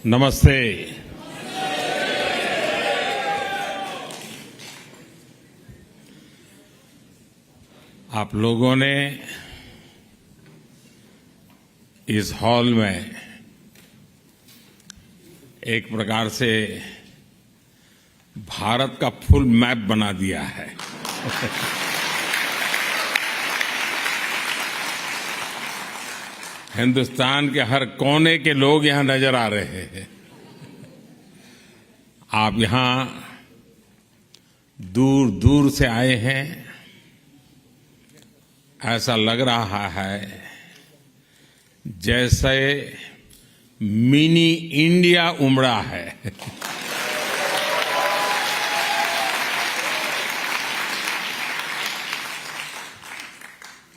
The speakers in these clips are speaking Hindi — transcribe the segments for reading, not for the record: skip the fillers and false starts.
नमस्ते। आप लोगों ने इस हॉल में एक प्रकार से भारत का फुल मैप बना दिया है। हिंदुस्तान के हर कोने के लोग यहां नजर आ रहे हैं। आप यहां दूर दूर से आए हैं। ऐसा लग रहा है जैसे मिनी इंडिया उमड़ा है।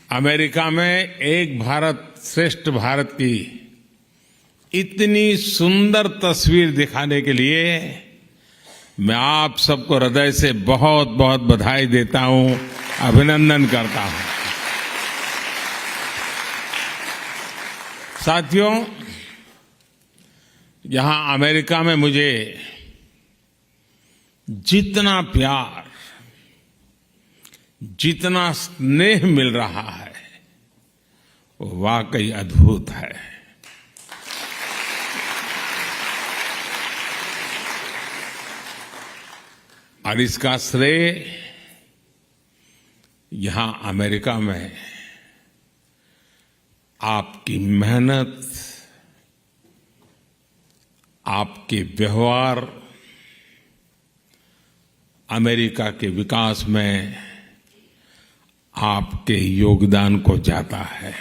अमेरिका में एक भारत श्रेष्ठ भारत की इतनी सुंदर तस्वीर दिखाने के लिए मैं आप सबको हृदय से बहुत बहुत बधाई देता हूं, अभिनंदन करता हूं। साथियों, यहां अमेरिका में मुझे जितना प्यार, जितना स्नेह मिल रहा है वो वाकई अद्भुत है। और इसका श्रेय यहां अमेरिका में आपकी मेहनत, आपके व्यवहार, अमेरिका के विकास में आपके योगदान को जाता है।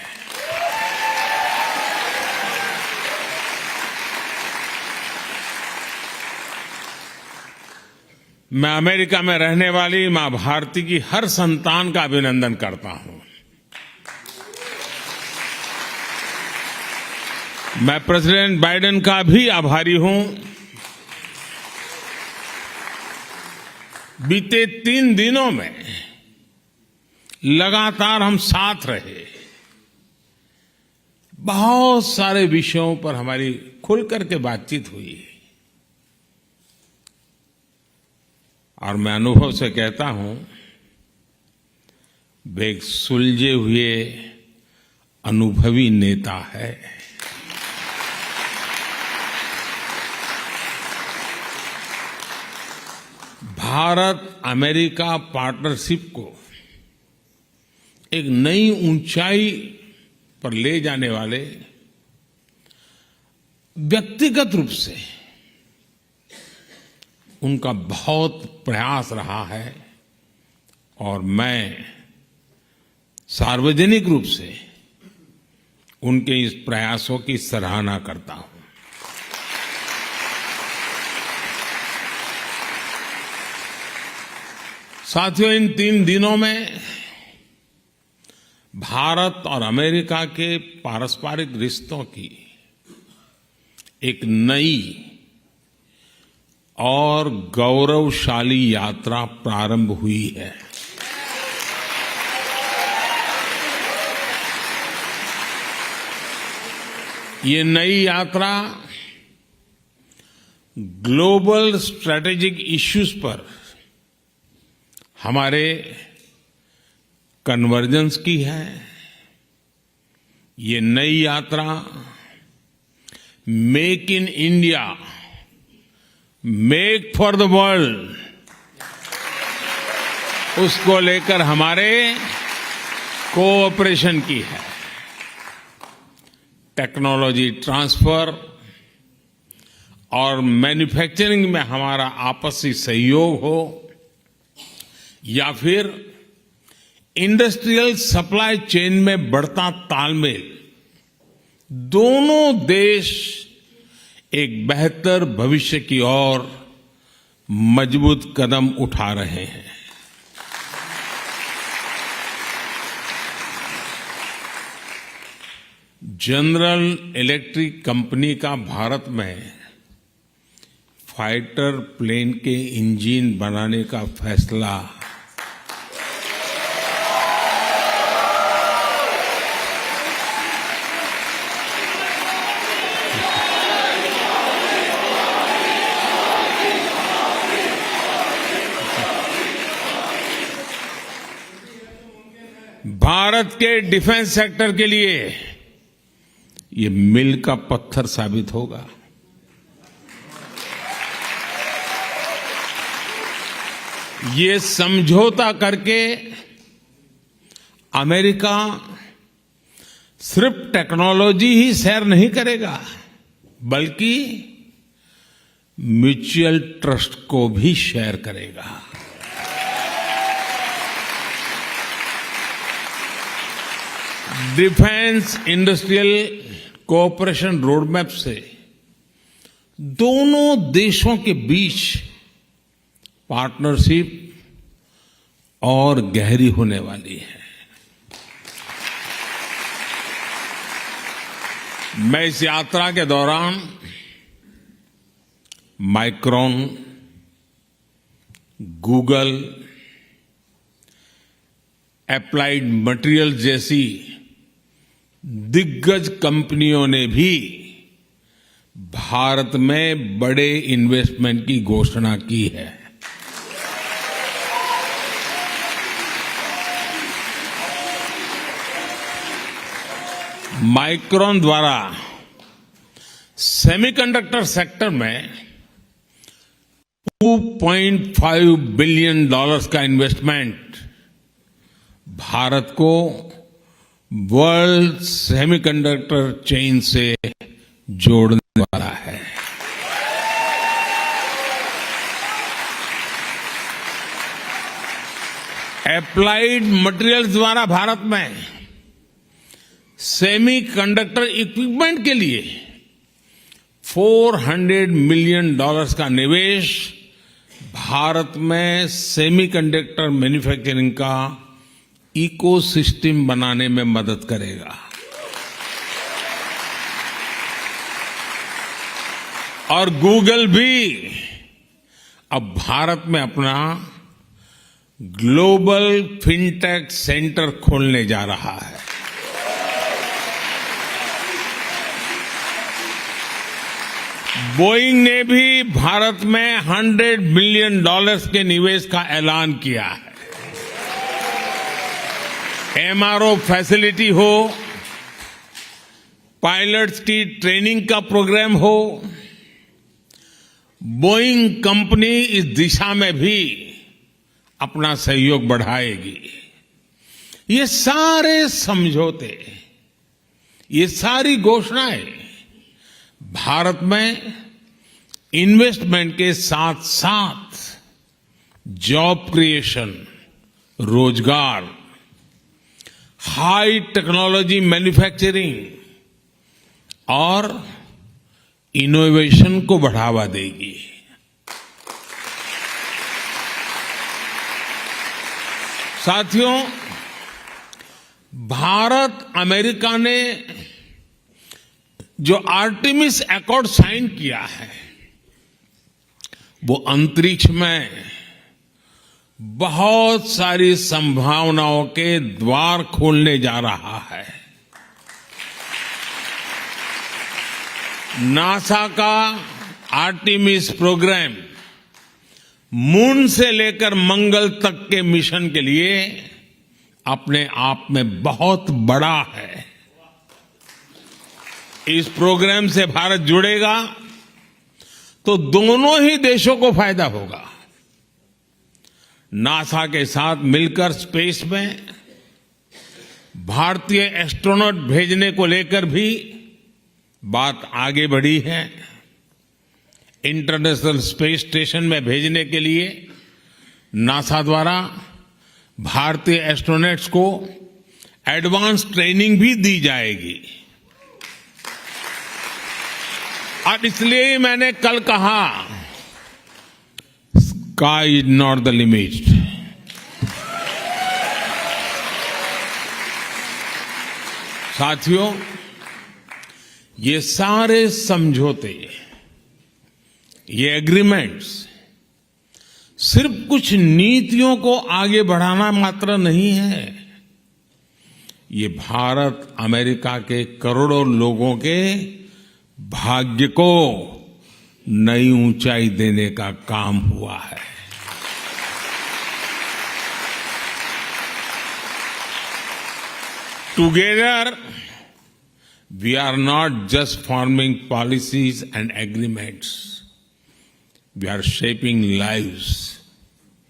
मैं अमेरिका में रहने वाली मां भारती की हर संतान का अभिनंदन करता हूं। मैं प्रेसिडेंट बाइडेन का भी आभारी हूं। बीते 3 दिनों में लगातार हम साथ रहे। बहुत सारे विषयों पर हमारी खुल करके बातचीत हुई और मैं अनुभव से कहता हूं, वे एक सुलझे हुए अनुभवी नेता है। भारत अमेरिका पार्टनरशिप को एक नई ऊंचाई पर ले जाने वाले व्यक्तिगत रूप से उनका बहुत प्रयास रहा है और मैं सार्वजनिक रूप से उनके इस प्रयासों की सराहना करता हूं। साथियों, इन 3 दिनों में भारत और अमेरिका के पारस्परिक रिश्तों की एक नई और गौरवशाली यात्रा प्रारंभ हुई है। ये नई यात्रा ग्लोबल स्ट्रैटेजिक इश्यूज पर हमारे कन्वर्जेंस की है। ये नई यात्रा make in India, make for the world, उसको लेकर हमारे कोऑपरेशन की है। टेक्नोलॉजी ट्रांसफर और मैन्युफैक्चरिंग में हमारा आपसी सहयोग हो या फिर इंडस्ट्रियल सप्लाई चेन में बढ़ता तालमेल, दोनों देश एक बेहतर भविष्य की ओर मजबूत कदम उठा रहे हैं। जनरल इलेक्ट्रिक कंपनी का भारत में फाइटर प्लेन के इंजन बनाने का फैसला भारत के डिफेंस सेक्टर के लिए ये मील का पत्थर साबित होगा। ये समझौता करके अमेरिका सिर्फ टेक्नोलॉजी ही शेयर नहीं करेगा, बल्कि म्यूचुअल ट्रस्ट को भी शेयर करेगा। डिफेंस इंडस्ट्रियल कोऑपरेशन रोडमैप से दोनों देशों के बीच पार्टनरशिप और गहरी होने वाली है। मैं इस यात्रा के दौरान माइक्रॉन, गूगल, एप्लाइड मटेरियल्स जैसी दिग्गज कंपनियों ने भी भारत में बड़े इन्वेस्टमेंट की घोषणा की है। माइक्रॉन द्वारा सेमीकंडक्टर सेक्टर में $2.5 बिलियन का इन्वेस्टमेंट भारत को वर्ल्ड सेमीकंडक्टर चेन से जोड़ने वाला है। एप्लाइड मटेरियल्स द्वारा भारत में सेमीकंडक्टर इक्विपमेंट के लिए $400 मिलियन का निवेश भारत में सेमीकंडक्टर मैन्युफैक्चरिंग का इकोसिस्टम बनाने में मदद करेगा। और गूगल भी अब भारत में अपना ग्लोबल फिनटेक सेंटर खोलने जा रहा है। बोइंग ने भी भारत में $100 मिलियन के निवेश का ऐलान किया है। एमआरओ फैसिलिटी हो, पायलट्स की ट्रेनिंग का प्रोग्राम हो, बोइंग कंपनी इस दिशा में भी अपना सहयोग बढ़ाएगी। ये सारे समझौते, ये सारी घोषणाएं भारत में इन्वेस्टमेंट के साथ साथ जॉब क्रिएशन, रोजगार, हाई टेक्नोलॉजी मैन्युफैक्चरिंग और इनोवेशन को बढ़ावा देगी। साथियों, भारत अमेरिका ने जो आर्टेमिस अकॉर्ड साइन किया है, वो अंतरिक्ष में बहुत सारी संभावनाओं के द्वार खोलने जा रहा है। नासा का आर्टेमिस प्रोग्राम मून से लेकर मंगल तक के मिशन के लिए अपने आप में बहुत बड़ा है। इस प्रोग्राम से भारत जुड़ेगा तो दोनों ही देशों को फायदा होगा। नासा के साथ मिलकर स्पेस में भारतीय एस्ट्रोनॉट भेजने को लेकर भी बात आगे बढ़ी है। इंटरनेशनल स्पेस स्टेशन में भेजने के लिए नासा द्वारा भारतीय एस्ट्रोनॉट्स को एडवांस ट्रेनिंग भी दी जाएगी। और इसलिए ही मैंने कल कहा, sky is not the limit. साथियों, ये सारे समझौते, ये एग्रीमेंट्स सिर्फ कुछ नीतियों को आगे बढ़ाना मात्र नहीं है। ये भारत अमेरिका के करोड़ों लोगों के भाग्य को नई ऊंचाई देने का काम हुआ है। Together, we are not just forming policies and agreements. We are shaping lives,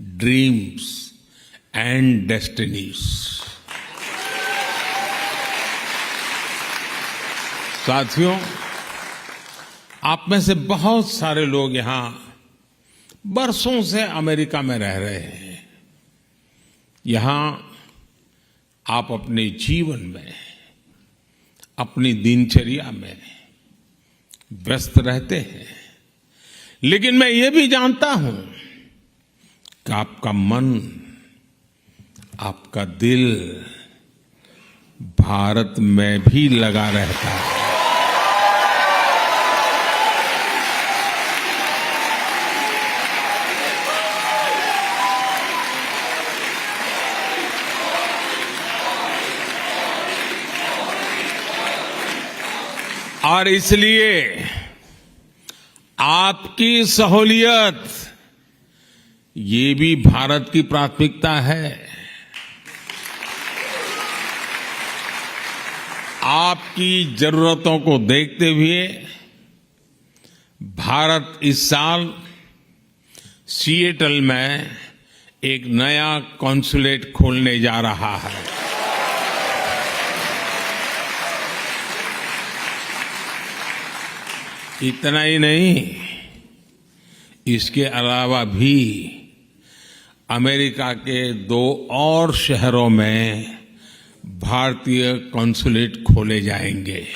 dreams, and destinies. साथियों, आप में से बहुत सारे लोग यहां बरसों से अमेरिका में रह रहे हैं। यहां आप अपने जीवन में, अपनी दिनचर्या में व्यस्त रहते हैं, लेकिन मैं ये भी जानता हूं कि आपका मन, आपका दिल भारत में भी लगा रहता है। और इसलिए आपकी सहूलियत ये भी भारत की प्राथमिकता है। आपकी जरूरतों को देखते हुए भारत इस साल सिएटल में एक नया कॉन्सुलेट खोलने जा रहा है। इतना ही नहीं, इसके अलावा भी अमेरिका के 2 और शहरों में भारतीय कॉन्सुलेट खोले जाएंगे।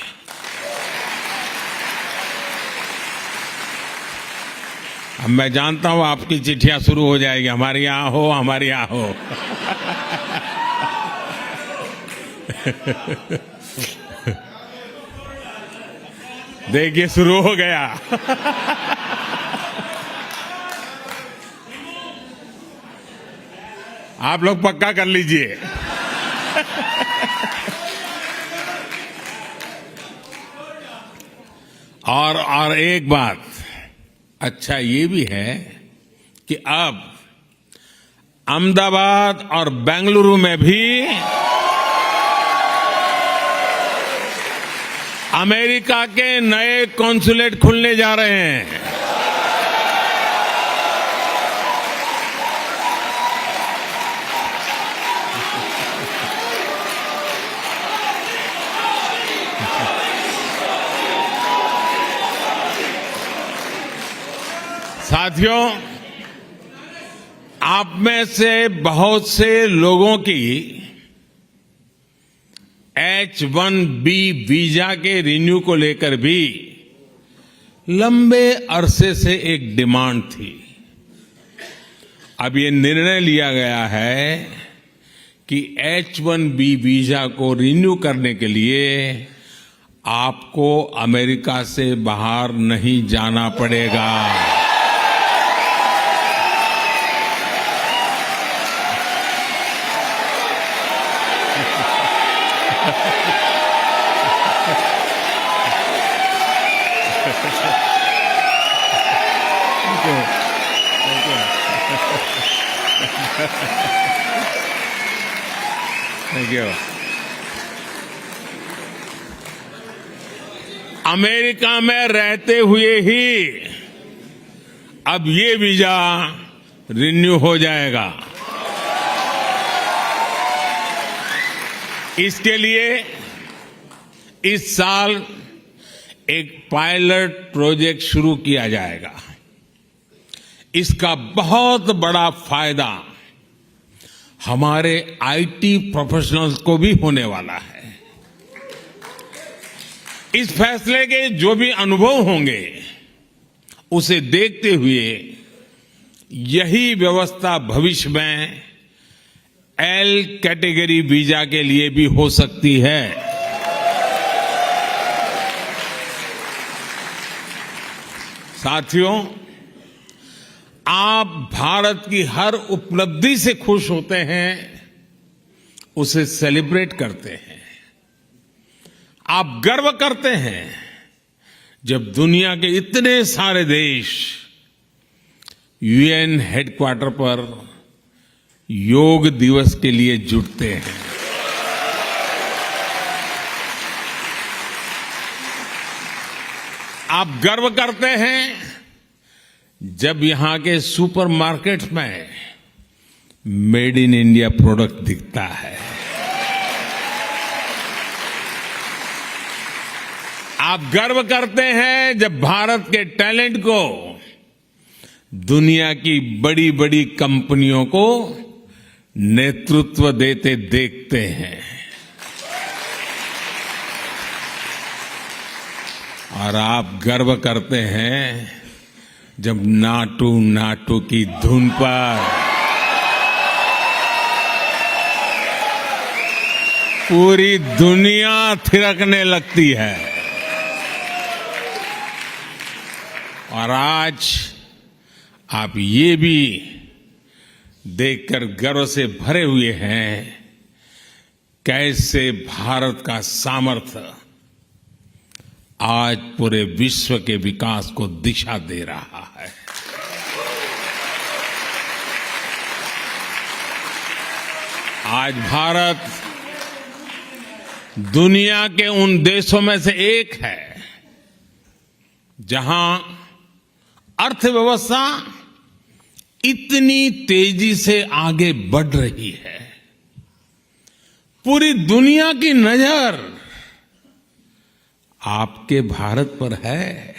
अब मैं जानता हूं आपकी चिट्ठियां शुरू हो जाएगी, हमारे यहां हो, हमारे यहां हो। देखिए शुरू हो गया। आप लोग पक्का कर लीजिए। और एक बात अच्छा ये भी है कि अब अहमदाबाद और बेंगलुरु में भी अमेरिका के नए कॉन्सुलेट खुलने जा रहे हैं। साथियों, आप में से बहुत से लोगों की H-1B वीजा के रिन्यू को लेकर भी लंबे अरसे से एक डिमांड थी। अब ये निर्णय लिया गया है कि H-1B वीजा को रिन्यू करने के लिए आपको अमेरिका से बाहर नहीं जाना पड़ेगा। Thank you. अमेरिका में रहते हुए ही अब ये वीजा रिन्यू हो जाएगा। इसके लिए इस साल एक पायलट प्रोजेक्ट शुरू किया जाएगा। इसका बहुत बड़ा फायदा हमारे आईटी प्रोफेशनल्स को भी होने वाला है। इस फैसले के जो भी अनुभव होंगे उसे देखते हुए यही व्यवस्था भविष्य में एल कैटेगरी वीजा के लिए भी हो सकती है। साथियों, आप भारत की हर उपलब्धि से खुश होते हैं, उसे सेलिब्रेट करते हैं। आप गर्व करते हैं जब दुनिया के इतने सारे देश यूएन हेडक्वार्टर पर योग दिवस के लिए जुटते हैं। आप गर्व करते हैं जब यहां के सुपरमार्केट में मेड इन इंडिया प्रोडक्ट दिखता है। आप गर्व करते हैं जब भारत के टैलेंट को दुनिया की बड़ी बड़ी कंपनियों को नेतृत्व देते देखते हैं। और आप गर्व करते हैं जब नाटू नाटू की धुन पर पूरी दुनिया थिरकने लगती है। और आज आप ये भी देखकर गर्व से भरे हुए हैं कैसे भारत का सामर्थ्य आज पूरे विश्व के विकास को दिशा दे रहा है। आज भारत दुनिया के उन देशों में से एक है जहां अर्थव्यवस्था इतनी तेजी से आगे बढ़ रही है। पूरी दुनिया की नजर आपके भारत पर है।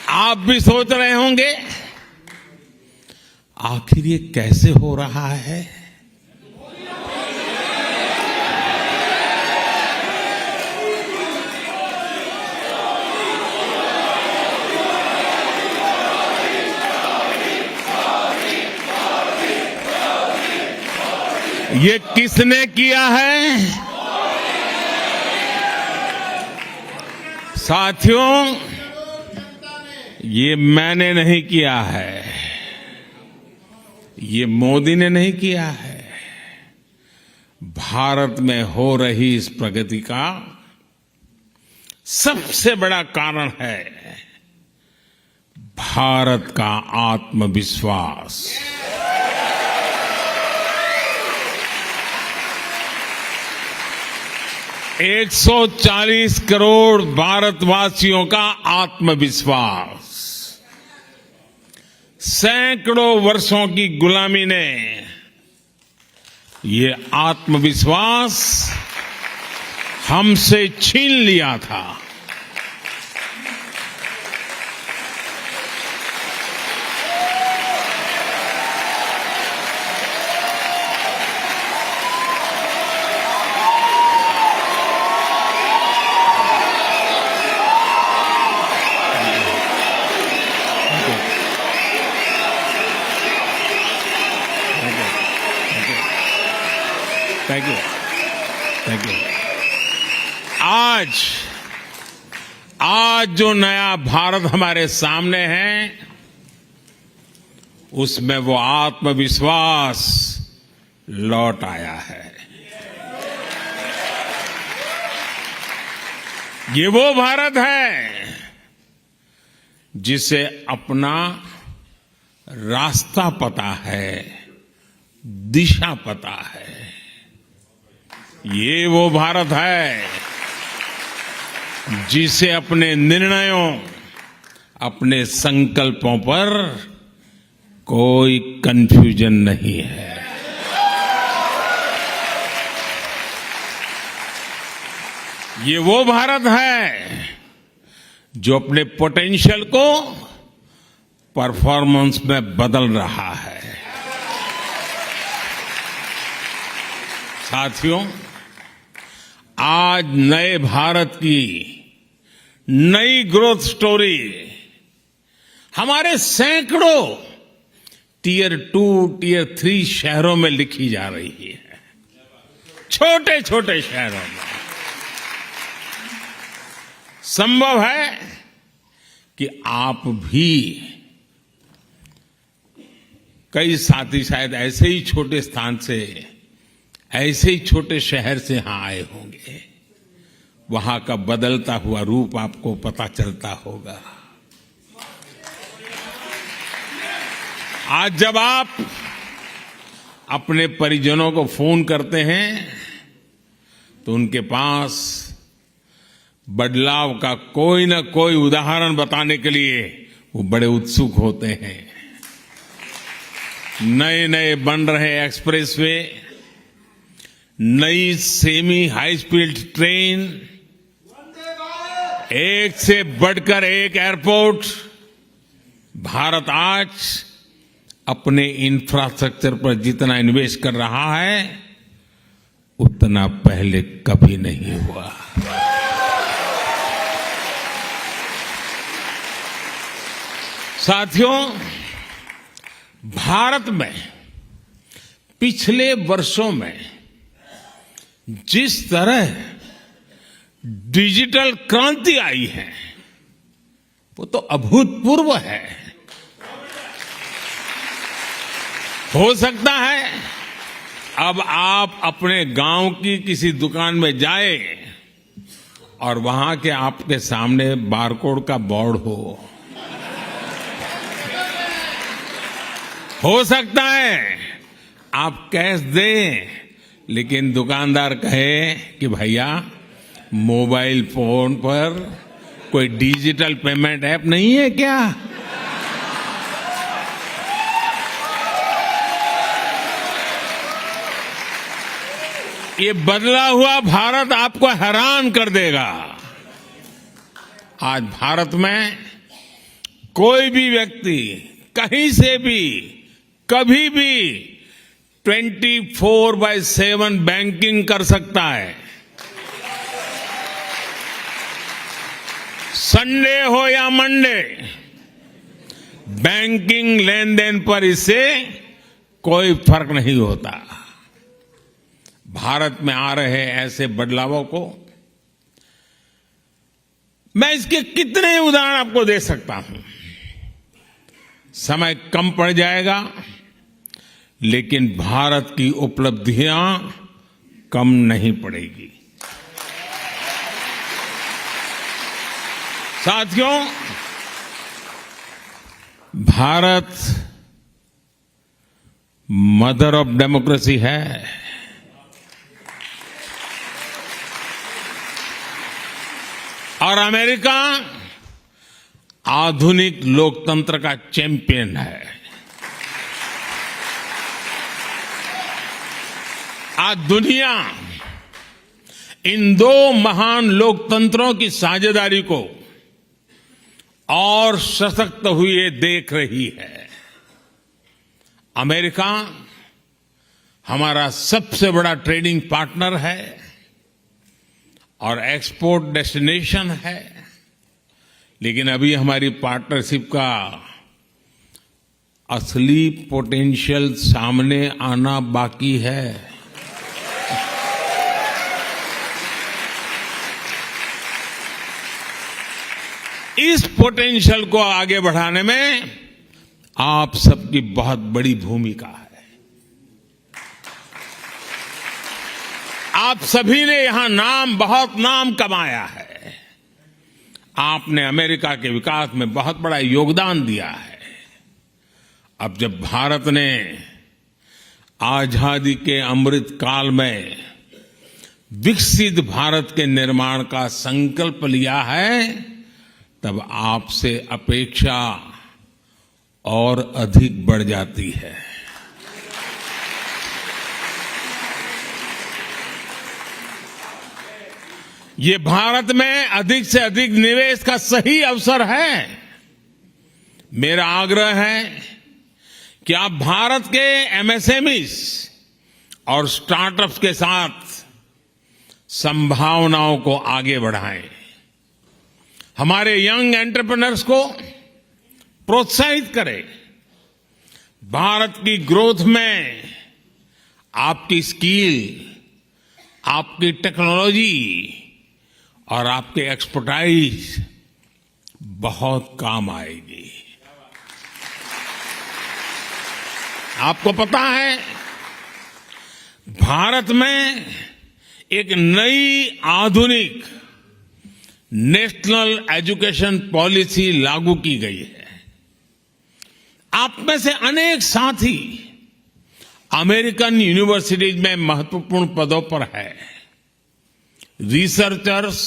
आप भी सोच रहे होंगे आखिर ये कैसे हो रहा है। ये किसने किया है? साथियों, ये मैंने नहीं किया है, ये मोदी ने नहीं किया है। भारत में हो रही इस प्रगति का सबसे बड़ा कारण है भारत का आत्मविश्वास। एक 140 करोड़ भारतवासियों का आत्मविश्वास। सैकड़ों वर्षों की गुलामी ने ये आत्मविश्वास हमसे छीन लिया था। Thank you, thank you. आज जो नया भारत हमारे सामने है, उसमें वो आत्मविश्वास लौट आया है। ये वो भारत है जिसे अपना रास्ता पता है, दिशा पता है। ये वो भारत है जिसे अपने निर्णयों, अपने संकल्पों पर कोई कंफ्यूजन नहीं है। ये वो भारत है जो अपने पोटेंशियल को परफॉर्मेंस में बदल रहा है। साथियों, आज नए भारत की नई ग्रोथ स्टोरी हमारे सैकड़ों टियर 2, टियर 3 शहरों में लिखी जा रही है। छोटे छोटे शहरों में संभव है कि आप भी, कई साथी शायद ऐसे ही छोटे स्थान से, ऐसे ही छोटे शहर से यहां आए होंगे। वहां का बदलता हुआ रूप आपको पता चलता होगा। आज जब आप अपने परिजनों को फोन करते हैं तो उनके पास बदलाव का कोई न कोई उदाहरण बताने के लिए वो बड़े उत्सुक होते हैं। नए नए बन रहे एक्सप्रेसवे, नई सेमी हाई स्पीड ट्रेन, एक से बढ़कर एक एयरपोर्ट, भारत आज अपने इंफ्रास्ट्रक्चर पर जितना इन्वेस्ट कर रहा है उतना पहले कभी नहीं हुआ। साथियों, भारत में पिछले वर्षों में जिस तरह डिजिटल क्रांति आई है वो तो अभूतपूर्व है। हो सकता है अब आप अपने गांव की किसी दुकान में जाए और वहां के आपके सामने बारकोड का बोर्ड हो सकता है आप कैश दें, लेकिन दुकानदार कहे कि भैया मोबाइल फोन पर कोई डिजिटल पेमेंट ऐप नहीं है क्या? ये बदला हुआ भारत आपको हैरान कर देगा। आज भारत में कोई भी व्यक्ति कहीं से भी कभी भी 24/7 बैंकिंग कर सकता है। संडे हो या मंडे, बैंकिंग लेन देन पर इससे कोई फर्क नहीं होता। भारत में आ रहे ऐसे बदलावों को मैं इसके कितने उदाहरण आपको दे सकता हूं, समय कम पड़ जाएगा, लेकिन भारत की उपलब्धियां कम नहीं पड़ेगी। साथियों, भारत मदर ऑफ डेमोक्रेसी है। और अमेरिका आधुनिक लोकतंत्र का चैंपियन है। आज दुनिया इन दो महान लोकतंत्रों की साझेदारी को और सशक्त हुए देख रही है। अमेरिका हमारा सबसे बड़ा ट्रेडिंग पार्टनर है और एक्सपोर्ट डेस्टिनेशन है, लेकिन अभी हमारी पार्टनरशिप का असली पोटेंशियल सामने आना बाकी है। इस पोटेंशियल को आगे बढ़ाने में आप सबकी बहुत बड़ी भूमिका है। आप सभी ने यहां बहुत नाम कमाया है। आपने अमेरिका के विकास में बहुत बड़ा योगदान दिया है। अब जब भारत ने आजादी के अमृत काल में विकसित भारत के निर्माण का संकल्प लिया है, तब आपसे अपेक्षा और अधिक बढ़ जाती है। ये भारत में अधिक से अधिक निवेश का सही अवसर है। मेरा आग्रह है कि आप भारत के एमएसएमईज और स्टार्टअप्स के साथ संभावनाओं को आगे बढ़ाएं। हमारे यंग एंटरप्रेन्योर्स को प्रोत्साहित करें। भारत की ग्रोथ में आपकी स्किल, आपकी टेक्नोलॉजी और आपके एक्सपर्टाइज बहुत काम आएगी। आपको पता है, भारत में एक नई आधुनिक नेशनल एजुकेशन पॉलिसी लागू की गई है। आप में से अनेक साथी अमेरिकन यूनिवर्सिटीज में महत्वपूर्ण पदों पर है, रिसर्चर्स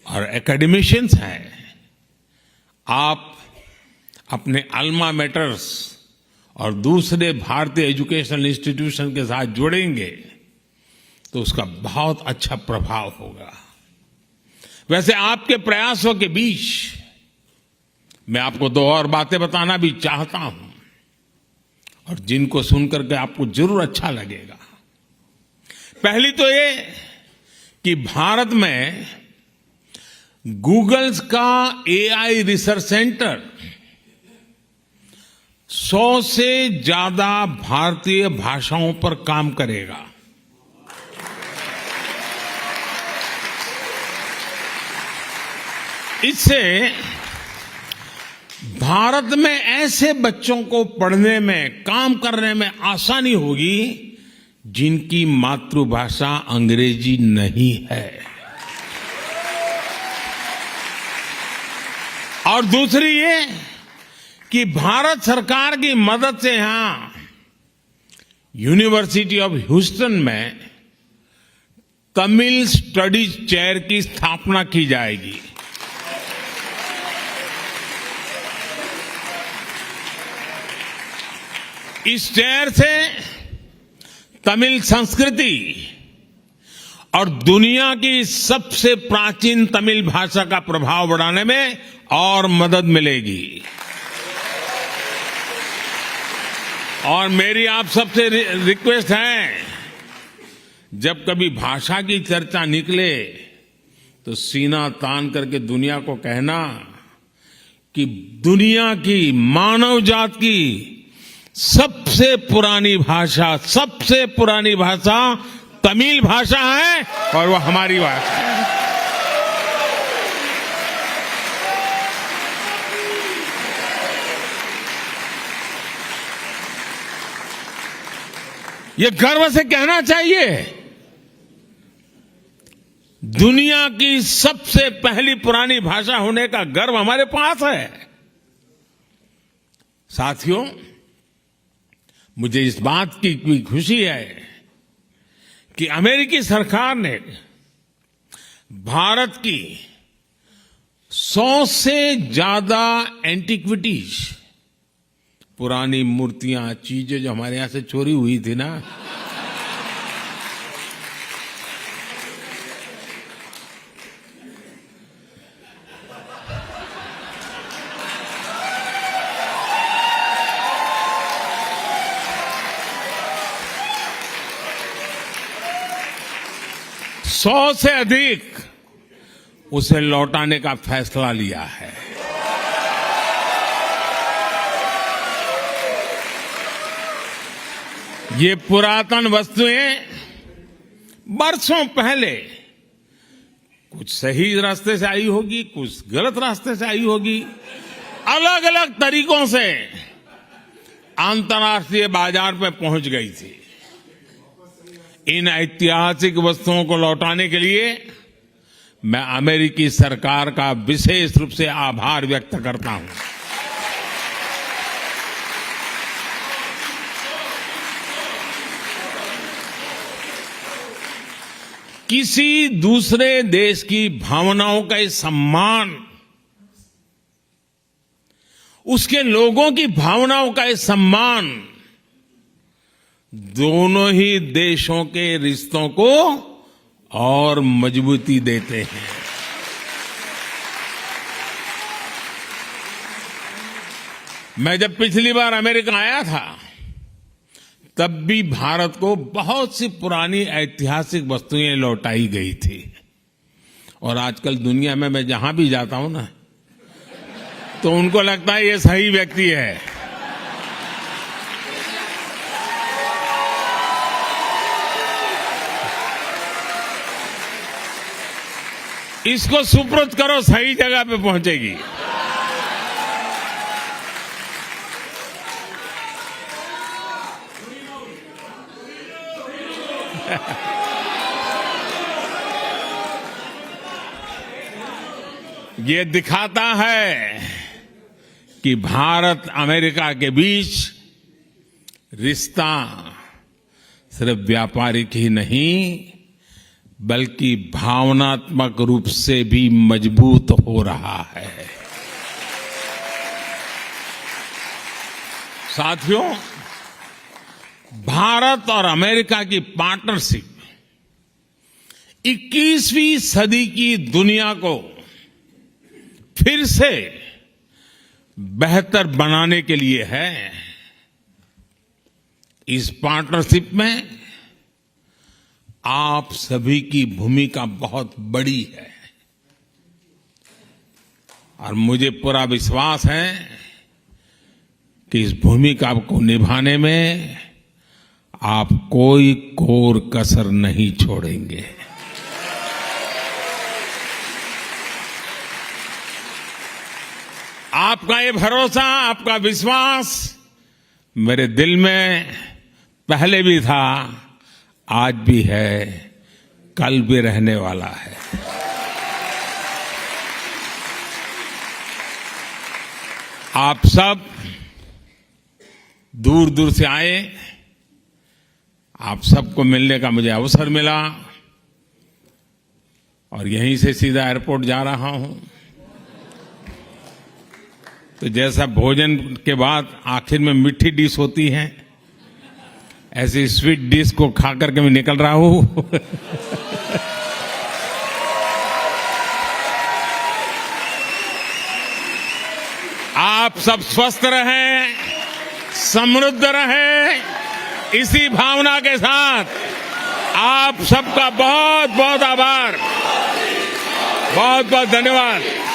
और एकेडमिशियंस हैं। आप अपने अल्मा मैटर्स और दूसरे भारतीय एजुकेशनल इंस्टीट्यूशन के साथ जुड़ेंगे तो उसका बहुत अच्छा प्रभाव होगा। वैसे आपके प्रयासों के बीच मैं आपको दो और बातें बताना भी चाहता हूं और जिनको सुनकर के आपको जरूर अच्छा लगेगा। पहली तो ये कि भारत में गूगल्स का एआई रिसर्च सेंटर 100 से ज्यादा भारतीय भाषाओं पर काम करेगा। इससे भारत में ऐसे बच्चों को पढ़ने में, काम करने में आसानी होगी जिनकी मातृभाषा अंग्रेजी नहीं है। और दूसरी ये कि भारत सरकार की मदद से यहां यूनिवर्सिटी ऑफ ह्यूस्टन में तमिल स्टडीज चेयर की स्थापना की जाएगी। इस चेयर से तमिल संस्कृति और दुनिया की सबसे प्राचीन तमिल भाषा का प्रभाव बढ़ाने में और मदद मिलेगी। और मेरी आप सबसे रिक्वेस्ट है, जब कभी भाषा की चर्चा निकले तो सीना तान करके दुनिया को कहना कि दुनिया की, मानव जात की सबसे पुरानी भाषा तमिल भाषा है और वो हमारी भाषा है। ये गर्व से कहना चाहिए, दुनिया की सबसे पहली पुरानी भाषा होने का गर्व हमारे पास है। साथियों, मुझे इस बात की भी खुशी है कि अमेरिकी सरकार ने भारत की 100 से ज्यादा एंटिक्विटीज, पुरानी मूर्तियां, चीजें जो हमारे यहां से चोरी हुई थी ना, सौ से अधिक उसे लौटाने का फैसला लिया है। ये पुरातन वस्तुएं बरसों पहले कुछ सही रास्ते से आई होगी, कुछ गलत रास्ते से आई होगी, अलग अलग तरीकों से अंतर्राष्ट्रीय बाजार में पहुंच गई थी। इन ऐतिहासिक वस्तुओं को लौटाने के लिए मैं अमेरिकी सरकार का विशेष रूप से आभार व्यक्त करता हूं। किसी दूसरे देश की भावनाओं का सम्मान, उसके लोगों की भावनाओं का सम्मान दोनों ही देशों के रिश्तों को और मजबूती देते हैं। मैं जब पिछली बार अमेरिका आया था तब भी भारत को बहुत सी पुरानी ऐतिहासिक वस्तुएं लौटाई गई थी। और आजकल दुनिया में मैं जहां भी जाता हूं ना, तो उनको लगता है ये सही व्यक्ति है। इसको सुपुर्द करो, सही जगह पे पहुंचेगी। ये दिखाता है कि भारत अमेरिका के बीच रिश्ता सिर्फ व्यापारिक ही नहीं बल्कि भावनात्मक रूप से भी मजबूत हो रहा है। साथियों, भारत और अमेरिका की पार्टनरशिप 21वीं सदी की दुनिया को फिर से बेहतर बनाने के लिए है। इस पार्टनरशिप में आप सभी की भूमिका बहुत बड़ी है और मुझे पूरा विश्वास है कि इस भूमिका को निभाने में आप कोई कोर कसर नहीं छोड़ेंगे। आपका ये भरोसा, आपका विश्वास मेरे दिल में पहले भी था, आज भी है, कल भी रहने वाला है। आप सब दूर दूर से आए, आप सबको मिलने का मुझे अवसर मिला और यहीं से सीधा एयरपोर्ट जा रहा हूं। तो जैसा भोजन के बाद आखिर में मीठी डिश होती है, ऐसी स्वीट डिश को खा करके मैं निकल रहा हूं। आप सब स्वस्थ रहें, समृद्ध रहें, इसी भावना के साथ आप सबका बहुत बहुत आभार, बहुत बहुत धन्यवाद।